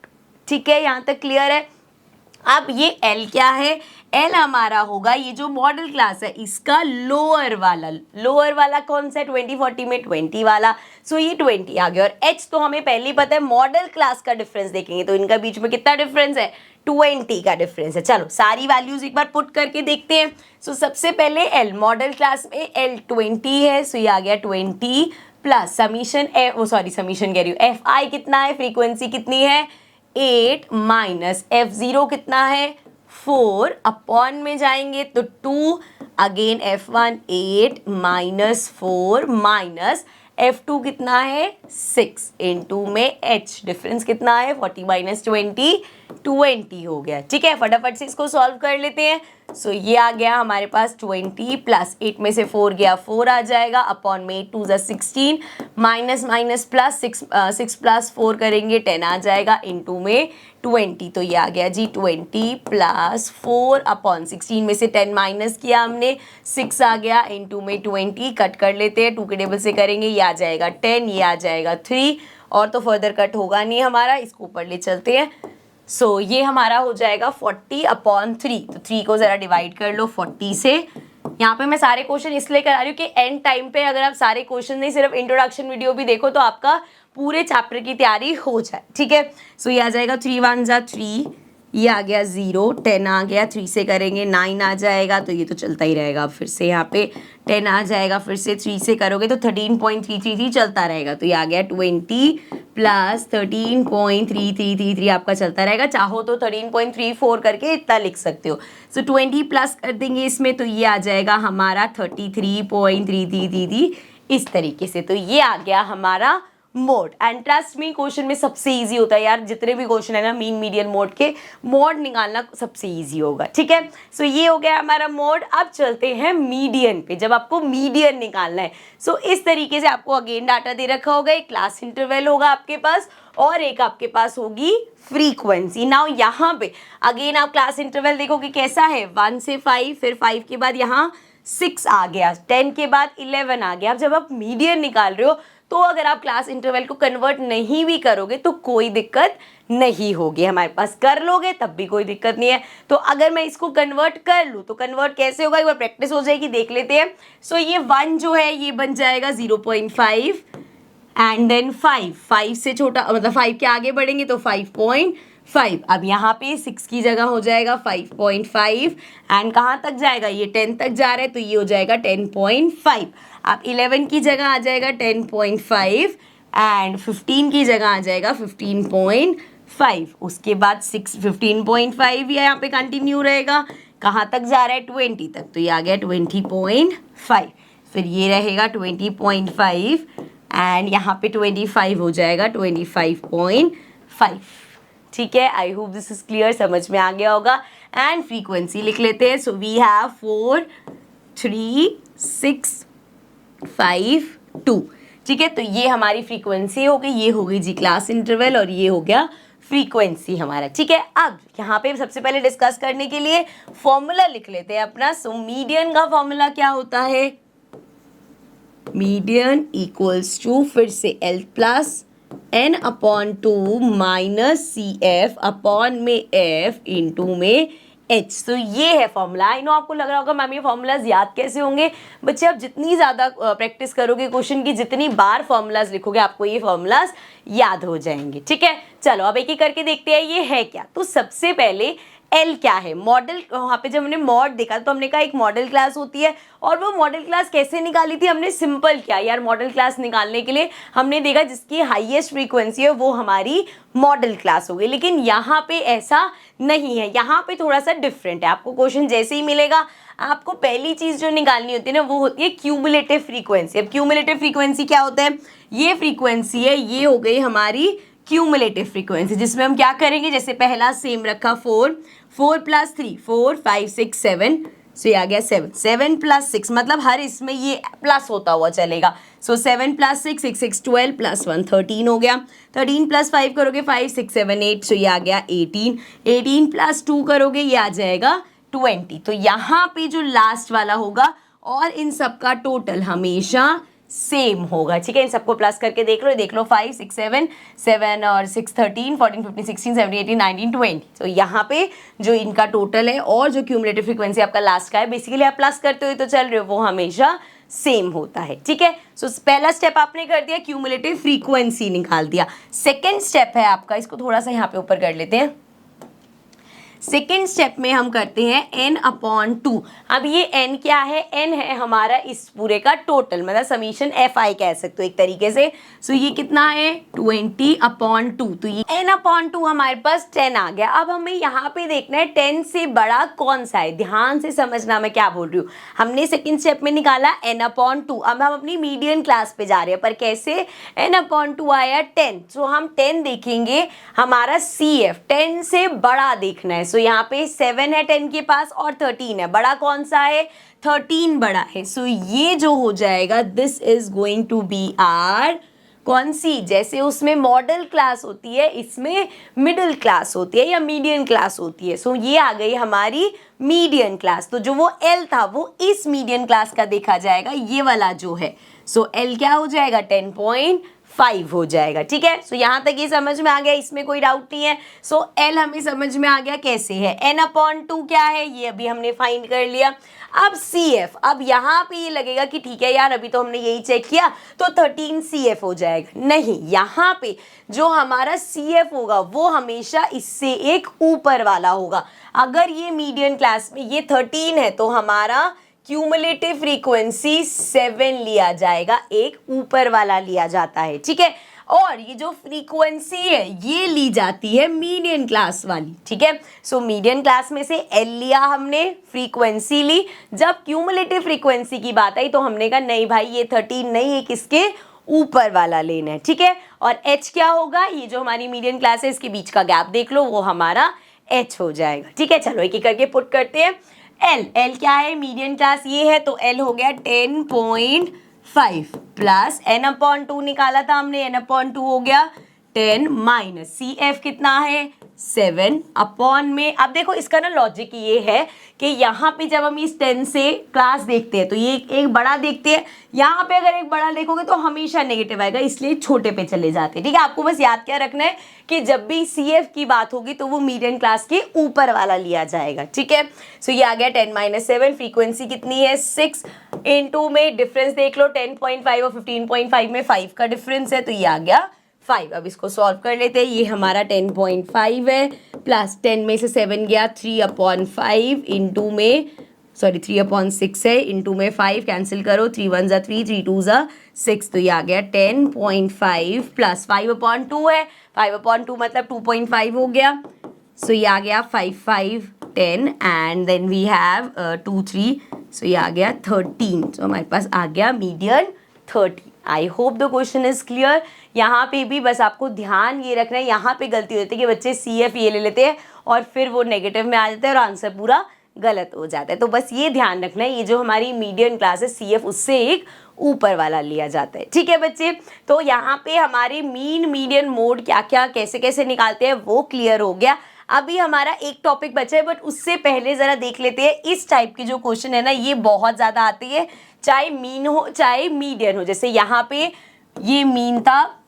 ठीक है, यहाँ तक क्लियर है। अब ये L क्या है, L हमारा होगा ये जो मॉडल क्लास है इसका लोअर वाला कौन सा है, 2040 में 20 वाला, सो ये 20 आ गया। और H तो हमें पहले ही पता है, मॉडल क्लास का डिफरेंस देखेंगे तो इनका बीच में कितना डिफरेंस है, 20 का डिफरेंस है। चलो सारी वैल्यूज एक बार पुट करके देखते हैं। सो सबसे पहले L मॉडल क्लास में L 20 है, सो ये आ गया 20 प्लस समीशन समीशन कह रही हूँ, Fi कितना है, फ्रीक्वेंसी कितनी है 8, माइनस F0 कितना है 4, अपॉन में जाएंगे तो 2, again F1 8 minus 4 minus F2 कितना है 6, इनटू में H डिफरेंस कितना है 40 माइनस 20 20 हो गया। ठीक है, फटाफट से इसको सॉल्व कर लेते हैं। सो ये आ गया हमारे पास 20 प्लस 8 में से 4 गया 4 आ जाएगा, अपॉन में 8 2 16, माइनस माइनस प्लस 6 प्लस 4 करेंगे 10 आ जाएगा, इनटू में 20। तो ये आ गया जी 20 प्लस 4 अपॉन 16 में से 10 माइनस किया हमने 6 आ गया, इनटू में 20, कट कर लेते हैं 2 के टेबल से करेंगे, ये आ जाएगा 10, ये आ जाएगा 3, और तो फर्दर कट होगा नहीं हमारा, इसको ऊपर ले चलते हैं। सो ये हमारा हो जाएगा 40 अपॉन 3, तो 3 को ज़रा डिवाइड कर लो 40 से। यहाँ पे मैं सारे क्वेश्चन इसलिए करा रही हूँ कि एंड टाइम पे अगर आप सारे क्वेश्चन नहीं सिर्फ इंट्रोडक्शन वीडियो भी देखो तो आपका पूरे चैप्टर की तैयारी हो जाए। ठीक है, सो ये आ जाएगा 3 1 जा 3, ये आ गया 0, 10 आ गया, 3 से करेंगे 9 आ जाएगा, तो ये तो चलता ही रहेगा। अब फिर से यहाँ पे 10 आ जाएगा, फिर से 3 से करोगे तो 13.333 चलता रहेगा, तो ये आ गया 20 प्लस 13.3333 आपका चलता रहेगा। चाहो तो 13.34 करके इतना लिख सकते हो। सो 20 प्लस कर देंगे इसमें, तो ये आ जाएगा हमारा 33.3333 इस तरीके से। तो ये आ गया हमारा mode. And trust me question में सबसे इजी होता है यार, जितने भी क्वेश्चन है ना मीन मीडियन मोड के, मोड निकालना सबसे इजी होगा। ठीक है, सो ये हो गया हमारा मोड। अब चलते हैं मीडियन पे, जब आपको मीडियन निकालना है। सो इस तरीके से आपको अगेन डाटा दे रखा होगा, एक क्लास इंटरवल होगा आपके पास और एक आपके पास होगी फ्रीक्वेंसी। नाउ यहाँ पे अगेन आप क्लास इंटरवल देखोगे कैसा है, 1 से 5, फिर 5 के बाद यहाँ 6 आ गया, 10 के बाद 11 आ गया। अब जब आप मीडियन निकाल रहे हो तो अगर आप क्लास इंटरवल को कन्वर्ट नहीं भी करोगे तो कोई दिक्कत नहीं होगी, हमारे पास कर लोगे तब भी कोई दिक्कत नहीं है। तो अगर मैं इसको कन्वर्ट कर लूँ तो कन्वर्ट कैसे होगा, एक बार प्रैक्टिस हो जाएगी, देख लेते हैं। सो ये 1 जो है ये बन जाएगा 0.5 एंड देन 5 से छोटा मतलब 5 के आगे बढ़ेंगे तो 5.5। अब यहाँ पे 6 की जगह हो जाएगा 5.5 एंड कहाँ तक जाएगा, ये 10 तक जा रहा है तो ये हो जाएगा 10.5। अब 11 की जगह आ जाएगा 10.5 एंड 15 की जगह आ जाएगा 15.5। उसके बाद 15.5 यहाँ पे कंटिन्यू रहेगा, कहाँ तक जा रहा है 20 तक, तो ये आ गया 20.5। फिर ये रहेगा 20.5 एंड यहाँ पे 25 हो जाएगा 25.5। ठीक है, I hope this is clear, समझ में आ गया होगा। एंड फ्रीक्वेंसी लिख लेते हैं। So we have 4 3 6 5 2। ठीक है, तो ये हमारी फ्रीक्वेंसी हो गई, ये हो गई जी क्लास इंटरवल और ये हो गया फ्रीक्वेंसी हमारा। ठीक है, अब यहाँ पे सबसे पहले डिस्कस करने के लिए फॉर्मूला लिख लेते हैं अपना। सो मीडियन का फॉर्मूला क्या होता है, मीडियन इक्वल्स टू फिर से L plus N upon 2 minus CF upon में F इंटू में H। तो ये है फॉर्मूला। आई नो आपको लग रहा होगा मैम ये फॉर्मूलाज याद कैसे होंगे। बच्चे आप जितनी ज़्यादा प्रैक्टिस करोगे क्वेश्चन की, जितनी बार फॉर्मूलाज लिखोगे आपको ये फॉर्मूलाज याद हो जाएंगे। ठीक है, चलो अब एक एक करके देखते हैं ये है क्या। तो सबसे पहले एल क्या है, मॉडल। वहाँ पे जब हमने मॉड देखा तो हमने कहा एक मॉडल क्लास होती है, और वो मॉडल क्लास कैसे निकाली थी हमने, सिंपल क्या यार, मॉडल क्लास निकालने के लिए हमने देखा जिसकी हाईएस्ट फ्रीक्वेंसी है वो हमारी मॉडल क्लास हो गई। लेकिन यहाँ पे ऐसा नहीं है, यहाँ पे थोड़ा सा डिफरेंट है। आपको क्वेश्चन जैसे ही मिलेगा आपको पहली चीज़ जो निकालनी होती है ना वो होती है क्यूमुलेटिव फ्रीक्वेंसी। अब क्यूमुलेटिव फ्रीक्वेंसी क्या होता है, ये फ्रीक्वेंसी है, ये हो गई हमारी क्यूमुलेटिव फ्रीक्वेंसी, जिसमें हम क्या करेंगे, जैसे पहला सेम रखा 4 प्लस 3 4 5 6 7, सो ये आ गया 7 प्लस 6, मतलब हर इसमें ये प्लस होता हुआ चलेगा। सो 7 प्लस 6 6 6 12 प्लस 1 13 हो गया। 13 प्लस 5 करोगे 5 6 7 8, सो ये आ गया 18 प्लस 2 करोगे ये आ जाएगा 20। तो यहाँ पे जो लास्ट वाला होगा और इन सब का टोटल हमेशा सेम होगा। ठीक है, इन सबको प्लस करके देख लो 5 6 7 और 6 13 14 15 16 17 18 19 20। तो यहाँ पे जो इनका टोटल है और जो क्यूमुलेटिव फ्रीक्वेंसी आपका लास्ट का है, बेसिकली आप प्लस करते हुए तो चल रहे हो, वो हमेशा सेम होता है। ठीक है, सो पहला स्टेप आपने कर दिया, क्यूमुलेटिव फ्रीक्वेंसी निकाल दिया। सेकेंड स्टेप है आपका, इसको थोड़ा सा यहाँ पे ऊपर कर लेते हैं। सेकेंड स्टेप में हम करते हैं n अपॉन 2। अब ये n क्या है, n है हमारा इस पूरे का टोटल, मतलब समीशन fi कह सकते हो एक तरीके से। सो ये कितना है 20 अपॉन 2, तो ये n अपॉन 2 हमारे पास 10 आ गया। अब हमें यहाँ पे देखना है 10 से बड़ा कौन सा है, ध्यान से समझना मैं क्या बोल रही हूँ। हमने सेकेंड स्टेप में निकाला n अपॉन 2, अब हम अपनी मीडियन क्लास पे जा रहे हैं, पर कैसे, n अपॉन 2 आया 10, सो हम 10 देखेंगे, हमारा CF 10 से बड़ा देखना है। सो यहाँ पे 7 है 10 के पास और 13 है, बड़ा कौन सा है, 13 बड़ा है। सो ये जो हो जाएगा, this is going to be R कौन सी, जैसे उसमें मॉडल क्लास होती है इसमें मिडिल क्लास होती है या मीडियन क्लास होती है। सो ये आ गई हमारी मीडियन क्लास। तो जो वो L था वो इस मीडियन क्लास का देखा जाएगा, ये वाला जो है। सो L क्या हो जाएगा 10.5 हो जाएगा। ठीक है, सो यहाँ तक ये समझ में आ गया, इसमें कोई डाउट नहीं है। सो L हमें समझ में आ गया कैसे है, n अपॉन 2 क्या है ये अभी हमने फाइंड कर लिया। अब CF, अब यहाँ पे ये लगेगा कि ठीक है यार अभी तो हमने यही चेक किया तो 13 CF हो जाएगा, नहीं, यहाँ पे जो हमारा CF होगा वो हमेशा इससे एक ऊपर वाला होगा। अगर ये मीडियन क्लास में ये 13 है तो हमारा क्यूमुलेटिव फ्रीक्वेंसी 7 लिया जाएगा, एक ऊपर वाला लिया जाता है। ठीक है, और ये जो फ्रीक्वेंसी है ये ली जाती है मीडियन क्लास वाली। ठीक है, सो मीडियन क्लास में से L लिया हमने, फ्रीक्वेंसी ली। जब क्यूमुलेटिव फ्रीक्वेंसी की बात आई तो हमने कहा नहीं भाई ये 13 नहीं, ये किसके ऊपर वाला लेना है, ठीक है। और h क्या होगा, ये जो हमारी मीडियन क्लास है इसके बीच का गैप देख लो, वो हमारा h हो जाएगा, ठीक है। चलो एक एक करके पुट करते हैं। l क्या है, मीडियन क्लास ये है, तो l हो गया 10.5 प्लस n/2 निकाला था हमने, n/2 हो गया 10 माइनस CF कितना है 7 अपॉन में। अब देखो इसका ना लॉजिक ये है कि यहाँ पे जब हम इस 10 से क्लास देखते हैं तो ये एक बड़ा देखते हैं, यहाँ पे अगर एक बड़ा देखोगे तो हमेशा नेगेटिव आएगा, इसलिए छोटे पे चले जाते हैं, ठीक है। आपको बस याद क्या रखना है कि जब भी CF की बात होगी तो वो मीडियन क्लास के ऊपर वाला लिया जाएगा, ठीक है। सो ये आ गया 10 माइनस 7, फ्रीक्वेंसी कितनी है 6, इनटू में डिफरेंस देख लो 10.5 और 15.5 में 5 का डिफरेंस है, तो ये आ गया 5। अब इसको सॉल्व कर लेते हैं। ये हमारा 10.5 है प्लस 10 में से 7 गया 3/5 इंटू में 3/6 है, इंटू में 5 कैंसिल करो, 3 1 ज़ा 3 3 2 ज़ा 6, तो ये आ गया 10.5 प्लस 5/2 है, 5/2 मतलब 2.5 हो गया। सो ये आ गया 5 5 10 एंड देन वी हैव 2 3, सो ये आ गया 13। सो हमारे पास आ गया median 30। I hope the question is clear. यहाँ पे भी बस आपको ध्यान ये रखना है, यहाँ पे गलती होती है कि बच्चे CF ये ले लेते हैं और फिर वो नेगेटिव में आ जाता है और आंसर पूरा गलत हो जाता है। तो बस ये ध्यान रखना है, ये जो हमारी मीडियन क्लास है CF उससे एक ऊपर वाला लिया जाता है, ठीक है बच्चे। तो यहाँ पे हमारे मीन मीडियन मोड क्या क्या कैसे कैसे निकालते हैं वो क्लियर हो गया। अभी हमारा एक टॉपिक बचा है, बट उससे पहले जरा देख लेते हैं इस टाइप की जो क्वेश्चन है ना, ये बहुत ज़्यादा आती है, चाहे मीन हो चाहे मीडियन हो। जैसे यहाँ पे ये मीन था,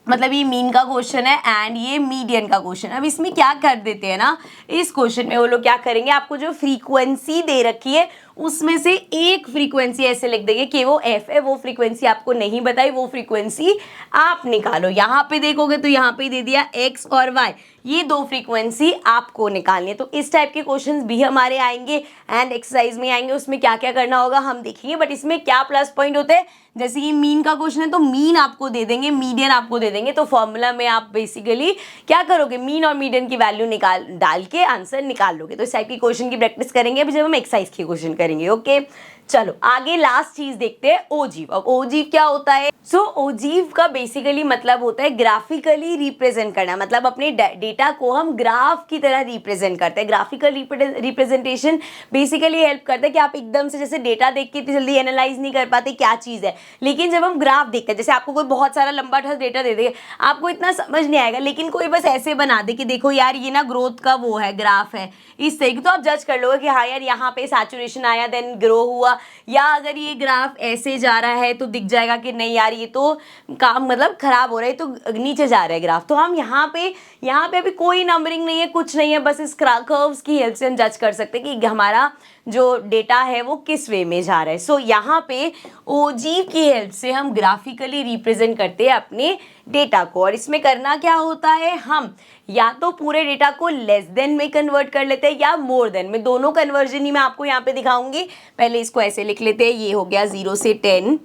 मतलब ये मीन का क्वेश्चन है एंड ये मीडियन का क्वेश्चन। अब इसमें क्या कर देते हैं ना, इस क्वेश्चन में वो लोग क्या करेंगे, आपको जो फ्रीक्वेंसी दे रखी है उसमें से एक फ्रीक्वेंसी ऐसे लिख देंगे कि वो f है, वो फ्रीक्वेंसी आपको नहीं बताई, वो फ्रीक्वेंसी आप निकालो। यहाँ पे देखोगे तो यहाँ पे दे दिया x और y, ये दो फ्रीक्वेंसी आपको निकालनी है। तो इस टाइप के क्वेश्चंस भी हमारे आएंगे एंड एक्सरसाइज में आएंगे, उसमें क्या क्या करना होगा हम देखेंगे। बट इसमें क्या प्लस पॉइंट होते हैं, जैसे ये मीन का क्वेश्चन है तो मीन आपको दे देंगे, मीडियन आपको दे देंगे, तो फॉर्मूला में आप बेसिकली क्या करोगे, मीन और मीडियन की वैल्यू डाल के आंसर निकाल लोगे। तो इस टाइप की क्वेश्चन की प्रैक्टिस करेंगे अभी जब हम एक्सरसाइज के क्वेश्चन करेंगे, ओके। चलो आगे लास्ट चीज देखते हैं, ओजीव। अब ओजीव क्या होता है, ओजीव का बेसिकली मतलब होता है ग्राफिकली रिप्रेजेंट करना, मतलब अपने डेटा को हम ग्राफ की तरह रिप्रेजेंट करते हैं। ग्राफिकल रिप्रेजेंटेशन बेसिकली हेल्प करता है कि आप एकदम से जैसे डेटा देख के जल्दी एनालाइज नहीं कर पाते क्या चीज है, लेकिन जब हम ग्राफ देखते हैं, जैसे आपको कोई बहुत सारा लंबा ठस डेटा दे दे, आपको इतना समझ नहीं आएगा, लेकिन कोई बस ऐसे बना दे कि देखो यार ये ना ग्रोथ का वो है ग्राफ है इस तरीके, तो आप जज कर लोगे कि हाँ यार यहाँ पे सैचुरेशन आया देन ग्रो हुआ, या अगर ये ग्राफ ऐसे जा रहा है तो दिख जाएगा कि नहीं यार ये तो काम मतलब खराब हो रहा है, तो नीचे जा रहा है ग्राफ। तो हम यहाँ पे अभी कोई नंबरिंग नहीं है, कुछ नहीं है, बस इस कर्व्स की हेल्प से हम जज कर सकते हैं कि हमारा जो डेटा है वो किस वे में जा रहा है। सो यहाँ पे ओजीव की हेल्प से हम ग्राफिकली रिप्रेजेंट करते हैं अपने डेटा को, और इसमें करना क्या होता है, हम या तो पूरे डेटा को लेस देन में कन्वर्ट कर लेते हैं या मोर देन में, दोनों कन्वर्जन ही मैं आपको यहाँ पे दिखाऊंगी। पहले इसको ऐसे लिख लेते हैं, ये हो गया 0 से 10,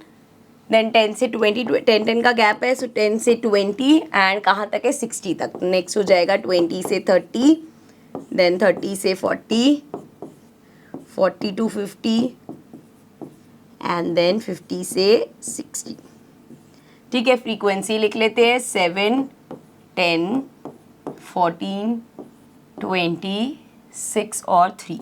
देन 10 से 20, 10 का गैप है, सो 10 से 20 एंड कहाँ तक है 60 तक। नेक्स्ट हो जाएगा 20 से 30, देन 30 से 40, 40 to 50 एंड देन 50 से 60, ठीक है। फ्रीक्वेंसी लिख लेते हैं 7 10 14 20 6 और 3,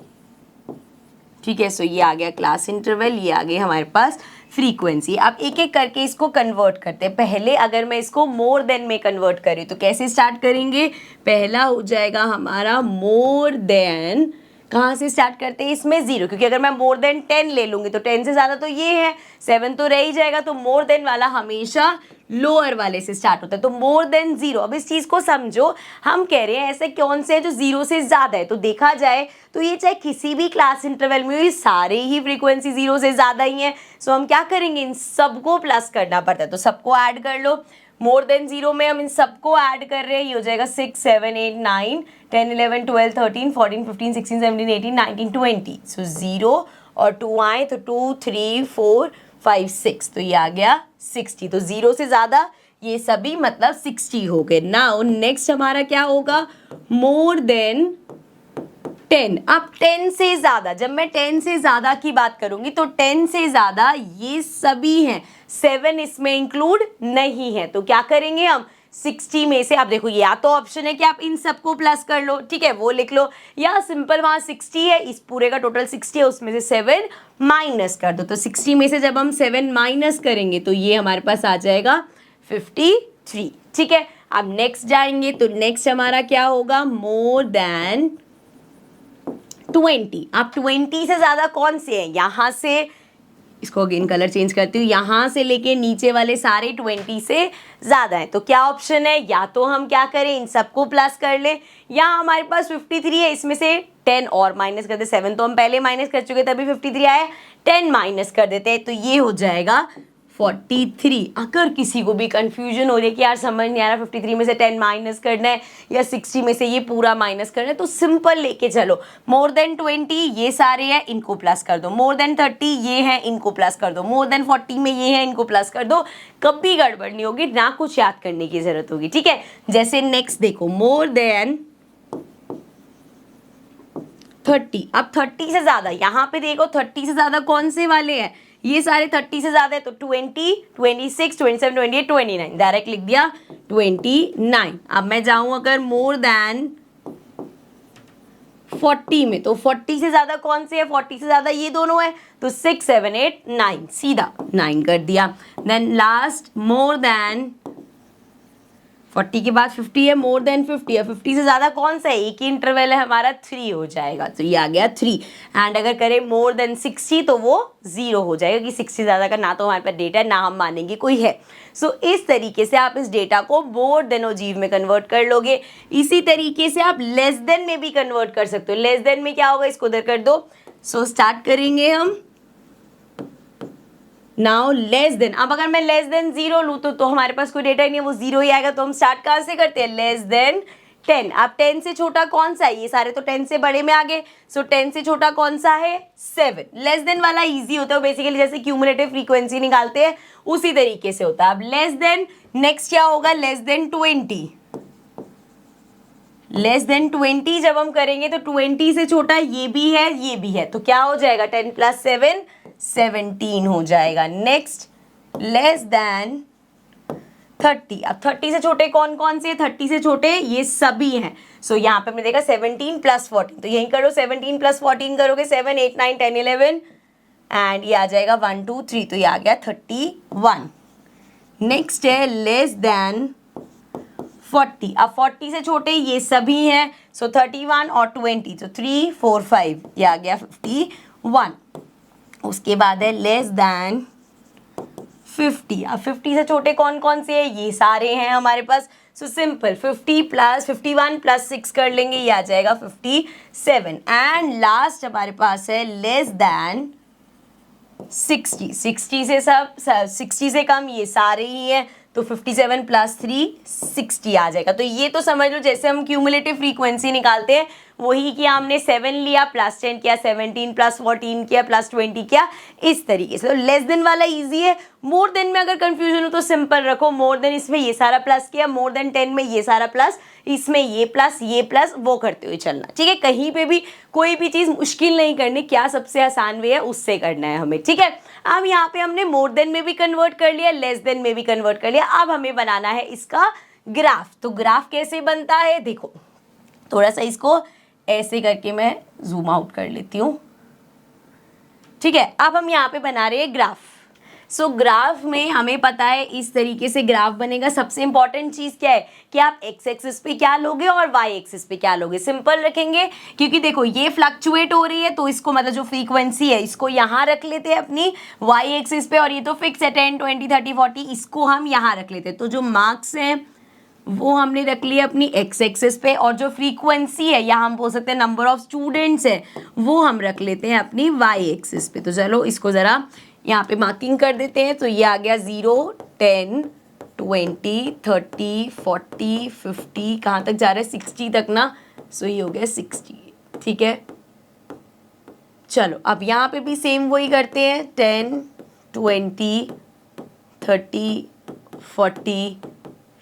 ठीक है। सो ये आ गया क्लास इंटरवल, ये आ गए हमारे पास फ्रीक्वेंसी। अब एक एक करके इसको कन्वर्ट करते हैं। पहले अगर मैं इसको मोर देन में कन्वर्ट करी तो कैसे स्टार्ट करेंगे, पहला हो जाएगा हमारा मोर देन, कहाँ से स्टार्ट करते हैं, इसमें 0, क्योंकि अगर मैं मोर देन 10 ले लूँगी तो 10 से ज़्यादा तो ये है, 7 तो रह ही जाएगा, तो मोर देन वाला हमेशा लोअर वाले से स्टार्ट होता है, तो मोर देन 0। अब इस चीज़ को समझो, हम कह रहे हैं ऐसे कौन से है जो 0 से ज़्यादा है, तो देखा जाए तो ये चाहे किसी भी क्लास इंटरवल में हो, ये सारे ही फ्रीक्वेंसी 0 से ज़्यादा ही हैं। सो हम क्या करेंगे, इन सबको प्लस करना पड़ता है, तो सबको ऐड कर लो। मोर देन 0 में हम इन सबको ऐड कर रहे हैं, ये हो जाएगा 6 7 8 9 10 11 12 13 14 15 16 17 18 19 20। सो 0 और 2 आए तो 2 3 4 5 6, तो ये आ गया 60। तो 0 से ज़्यादा ये सभी मतलब 60 हो गए। नाउ नेक्स्ट हमारा क्या होगा, मोर देन 10। अब 10 से ज़्यादा, जब मैं 10 से ज़्यादा की बात करूंगी तो 10 से ज़्यादा ये सभी हैं, 7 इसमें इंक्लूड नहीं है। तो क्या करेंगे हम, 60 में से, अब देखो या तो ऑप्शन है कि आप इन सबको प्लस कर लो, ठीक है, वो लिख लो, या सिंपल वहाँ 60 है, इस पूरे का टोटल 60 है, उसमें से 7 माइनस कर दो। तो 60 में से जब हम 7 माइनस करेंगे तो ये हमारे पास आ जाएगा 53, ठीक है। अब नेक्स्ट जाएंगे तो नेक्स्ट हमारा क्या होगा, मोर देन 20। अब 20 से ज़्यादा कौन से हैं, यहाँ से, इसको अगेन कलर चेंज करती हूँ, यहाँ से लेके नीचे वाले सारे 20 से ज़्यादा हैं। तो क्या ऑप्शन है, या तो हम क्या करें, इन सबको प्लस कर लें, या हमारे पास 53 है, इसमें से 10 और माइनस कर दे, 7 तो हम पहले माइनस कर चुके तभी 53 आया, 10 माइनस कर देते हैं, तो ये हो जाएगा 43। अगर किसी को भी कंफ्यूजन हो रही है कि यार समझ नहीं आ रहा 53 में से 10 माइनस करना है या 60 में से ये पूरा माइनस करना है, तो सिंपल लेके चलो, मोर देन 20 ये सारे हैं, इनको प्लस कर दो, मोर देन 30 ये हैं, इनको प्लस कर दो, मोर देन 40 में ये हैं, इनको प्लस कर दो, कभी गड़बड़ नहीं होगी, ना कुछ याद करने की जरूरत होगी, ठीक है। जैसे नेक्स्ट देखो, मोर देन 30। अब 30 से ज़्यादा, यहाँ पे देखो 30 से ज़्यादा कौन से वाले हैं, ये सारे 30 से ज़्यादा है, तो 20, 26, 27, 28, 29, डायरेक्ट लिख दिया 29। अब मैं जाऊँ अगर मोर देन 40 में, तो 40 से ज़्यादा कौन से है, 40 से ज़्यादा ये दोनों है, तो 6, 7, 8, 9, सीधा 9 कर दिया। देन लास्ट मोर देन 40 के बाद 50 है, मोर देन 50 है, 50 से ज़्यादा कौन सा है, एक ही इंटरवल है हमारा, 3 हो जाएगा, तो ये आ गया 3। एंड अगर करें मोर देन 60 तो वो 0 हो जाएगा, कि 60 से ज़्यादा का ना तो हमारे पास डेटा है, ना हम मानेंगे कोई है। सो इस तरीके से आप इस डेटा को मोर देन ओजीव में कन्वर्ट कर लोगे। इसी तरीके से आप लेस देन में भी कन्वर्ट कर सकते हो। लेस देन में क्या होगा, इसको उधर कर दो। सो स्टार्ट करेंगे हम नाउ लेस देन। अब अगर मैं लेस देन 0 लूँ तो हमारे पास कोई डेटा ही नहीं है, वो 0 ही आएगा, तो हम स्टार्ट कहाँ से करते हैं, लेस देन 10। अब 10 से छोटा कौन सा है, ये सारे तो 10 से बड़े में आ गए, सो 10 से छोटा कौन सा है, 7। लेस देन वाला इजी होता है, बेसिकली जैसे क्यूमुलेटिव फ्रीक्वेंसी निकालते हैं उसी तरीके से होता है। अब लेस देन नेक्स्ट क्या होगा, लेस देन 20। लेस देन 20 जब हम करेंगे तो 20 से छोटा ये भी है, ये भी है, तो क्या हो जाएगा, 10 + 7 17 हो जाएगा। Next less than 30। अब 30 से छोटे कौन कौन से, 30 से छोटे ये सभी हैं। सो यहाँ पे हमने देखा 17 + 14, तो यहीं करो, 17 + 14 करोगे 7, 8, 9, 10, 11 एंड ये आ जाएगा 1, 2, 3, तो ये आ गया 31। नेक्स्ट है लेस देन 40। अब 40 से छोटे ये सभी हैं, सो 31 और 20, तो 3, 4, 5, ये आ गया 51। उसके बाद है लेस देन 50। अब 50 से छोटे कौन कौन से हैं, ये सारे हैं हमारे पास, सो सिंपल 50 + 51 + 6 कर लेंगे, ये आ जाएगा 57। एंड लास्ट हमारे पास है लेस देन 60। 60 से कम ये सारे ही हैं, तो 57 + 3 60 आ जाएगा। तो ये तो समझ लो जैसे हम क्यूमुलेटिव फ्रीक्वेंसी निकालते हैं वही किया हमने, 7 लिया +10 किया, 17 + 14 किया, +20 किया, इस तरीके से। तो लेस देन वाला इजी है। मोर देन में अगर कंफ्यूजन हो तो सिंपल रखो, मोर देन इसमें ये सारा प्लस किया, मोर देन 10 में ये सारा प्लस, इसमें ये प्लस वो करते हुए चलना, ठीक है। कहीं पे भी कोई भी चीज़ मुश्किल नहीं करनी, क्या सबसे आसान वे है उससे करना है हमें, ठीक है। अब यहाँ पे हमने मोर देन में भी कन्वर्ट कर लिया, लेस देन में भी कन्वर्ट कर लिया। अब हमें बनाना है इसका ग्राफ। तो ग्राफ कैसे बनता है, देखो थोड़ा सा इसको ऐसे करके मैं जूम आउट कर लेती हूँ, ठीक है। अब हम यहाँ पे बना रहे हैं ग्राफ। सो ग्राफ में हमें पता है इस तरीके से ग्राफ बनेगा। सबसे इंपॉर्टेंट चीज़ क्या है कि आप एक्स एक्सिस पे क्या लोगे और वाई एक्सिस पे क्या लोगे, सिंपल रखेंगे, क्योंकि देखो ये फ्लक्चुएट हो रही है, तो इसको मतलब जो फ्रीक्वेंसी है इसको यहाँ रख लेते हैं अपनी वाई एक्सिस पे, और ये तो फिक्स है 10, 20, 30, 40, इसको हम यहाँ रख लेते हैं। तो जो मार्क्स हैं वो हमने रख लिया अपनी एक्स एक्सिस पे, और जो फ्रीक्वेंसी है या हम बोल सकते हैं नंबर ऑफ स्टूडेंट्स है वो हम रख लेते हैं अपनी वाई एक्सिस पे। तो चलो इसको ज़रा यहाँ पे मार्किंग कर देते हैं। तो ये आ गया 0, 10, 20, 30, 40, 50, कहाँ तक जा रहा है 60 तक ना, सो ये हो गया 60, ठीक है। चलो अब यहाँ पे भी सेम वही करते हैं, 10, 20, 30, 40,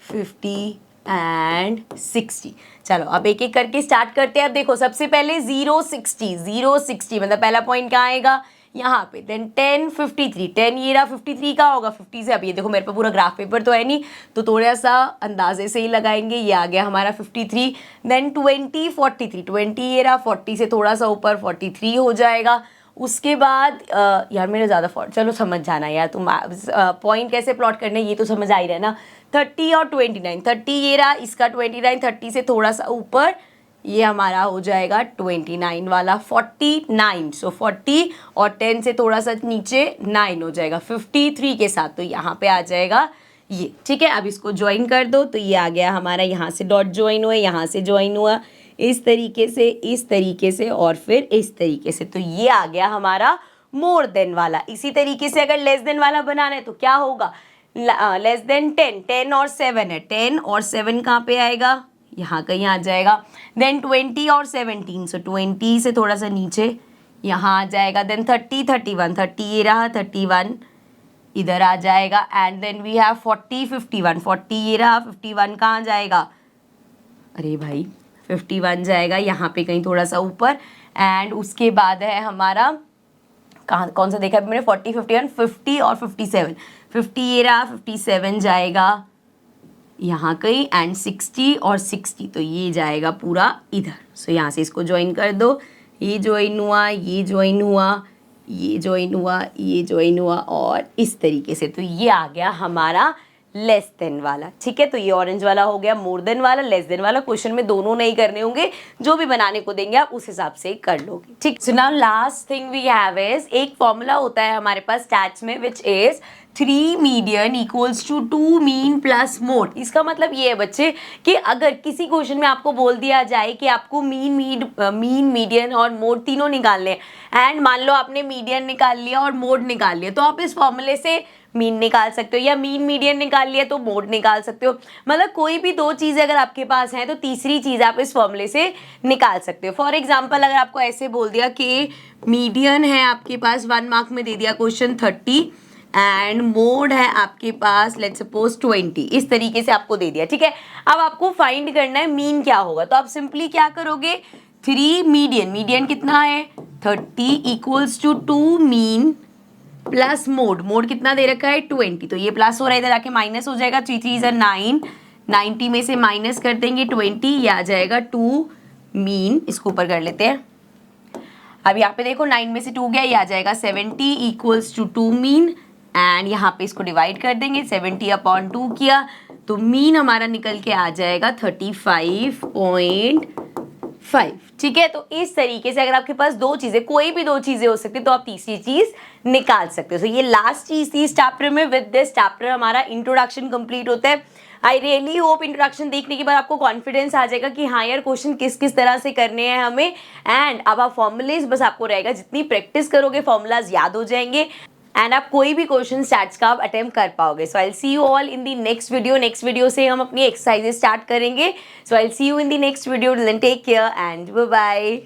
50, एंड 60। चलो अब एक एक करके स्टार्ट करते हैं। अब देखो सबसे पहले 0 60, 0 60 मतलब पहला पॉइंट कहाँ आएगा, यहाँ पे। देन 10 53, 10 ये रहा, 53 का होगा 50 से। अब ये देखो मेरे पे पूरा ग्राफ पेपर तो है नहीं, तो थोड़ा सा अंदाजे से ही लगाएंगे। ये आ गया हमारा 53। देन 20 43, 20 ये रहा, 40 से थोड़ा सा ऊपर 43 हो जाएगा। उसके बाद यार मेरे ज़्यादा चलो समझ जाना यार, तुम पॉइंट कैसे प्लॉट करने ये तो समझ आ ही रहा है ना। 30 और 29, 30 ये रहा, इसका 29, 30 से थोड़ा सा ऊपर ये हमारा हो जाएगा 29 वाला 49। सो 40 और 10 से थोड़ा सा नीचे 9 हो जाएगा 53 के साथ, तो यहाँ पे आ जाएगा ये। ठीक है, अब इसको ज्वाइन कर दो, तो ये आ गया हमारा, यहाँ से डॉट ज्वाइन हुआ, यहाँ से ज्वाइन हुआ, इस तरीके से, इस तरीके से और फिर इस तरीके से, तो ये आ गया हमारा मोर देन वाला। इसी तरीके से अगर लेस देन वाला बनाना है तो क्या होगा, लेस देन 10, 10 और 7 है, 10 और 7 कहाँ पे आएगा, यहाँ कहीं आ जाएगा। देन 20 और 17, सो 20 से थोड़ा सा नीचे यहाँ आ जाएगा। देन 30 31, 30 ये रहा, 31 इधर आ जाएगा। एंड देन वी हैव 40 51, 40 ये रहा, 51 कहाँ जाएगा, अरे भाई 51 जाएगा यहाँ पे कहीं थोड़ा सा ऊपर। एंड उसके बाद है हमारा कहाँ, कौन सा देखा है मैंने, 40 51 50 और 57, 50 ये रहा, 57 जाएगा यहाँ कहीं। एंड 60 और 60, तो ये जाएगा पूरा इधर। सो यहाँ से इसको ज्वाइन कर दो, ये ज्वाइन हुआ, ये ज्वाइन हुआ, ये ज्वाइन हुआ, ये ज्वाइन हुआ और इस तरीके से, तो ये आ गया हमारा लेस देन वाला। ठीक है, तो ये ऑरेंज वाला हो गया मोर देन वाला। लेस देन वाला क्वेश्चन में दोनों नहीं करने होंगे, जो भी बनाने को देंगे आप उस हिसाब से कर लोगे। ठीक, so now last thing we have is, एक फॉर्मूला होता है हमारे पास स्टैट्स में which is 3 median equals to 2 mean plus mode. इसका मतलब ये है बच्चे कि अगर किसी क्वेश्चन में आपको बोल दिया जाए कि आपको मीन मीडियन और मोड तीनों निकालने हैं, एंड मान लो आपने मीडियन निकाल लिया और मोड निकाल लिया, तो आप इस फॉर्मूले से मीन निकाल सकते हो, या मीन मीडियन निकाल लिया तो मोड निकाल सकते हो। मतलब कोई भी दो चीज़ें अगर आपके पास हैं तो तीसरी चीज़ आप इस फॉर्मूले से निकाल सकते हो। फॉर एग्जांपल अगर आपको ऐसे बोल दिया कि मीडियन है आपके पास, 1 मार्क में दे दिया क्वेश्चन 30 एंड मोड है आपके पास लेट्स सपोज 20, इस तरीके से आपको दे दिया। ठीक है, अब आपको फाइंड करना है मीन क्या होगा, तो आप सिंपली क्या करोगे, 3 मीडियन, मीडियन कितना है 30 equals to 2 mean plus mode, mode कितना दे रखा है 20, तो ये प्लस हो रहा है, इधर आके माइनस हो जाएगा, 3 3 इज 9, 90 में से माइनस कर देंगे 20, ये आ जाएगा 2 मीन। इसको ऊपर कर लेते हैं। अब यहाँ पे देखो 9 में से 2 गया, ये आ जाएगा 70 इक्वल्स टू 2 मीन, एंड यहाँ पे इसको डिवाइड कर देंगे, 70/2 किया तो मीन हमारा निकल के आ जाएगा 35.5। ठीक है, तो इस तरीके से अगर आपके पास दो चीजें, कोई भी दो चीजें हो सकती है, तो आप तीसरी चीज निकाल सकते हो। तो ये लास्ट चीज थी इस चैप्टर में। विद दिस चैप्टर हमारा इंट्रोडक्शन कंप्लीट होता है। आई रियली होप इंट्रोडक्शन देखने के बाद आपको कॉन्फिडेंस आ जाएगा कि हाँ यार क्वेश्चन किस किस तरह से करने हैं हमें। एंड अब आप फॉर्मूलेज बस आपको रहेगा, जितनी प्रैक्टिस करोगे फॉर्मूलाज याद हो जाएंगे एंड आप कोई भी क्वेश्चन स्टैट्स का आप अटेम्प्ट कर पाओगे। So I will see you all in the next video. Next video से हम अपनी एक्सरसाइजेस स्टार्ट करेंगे। So I will see you in the next video. Take care and bye bye.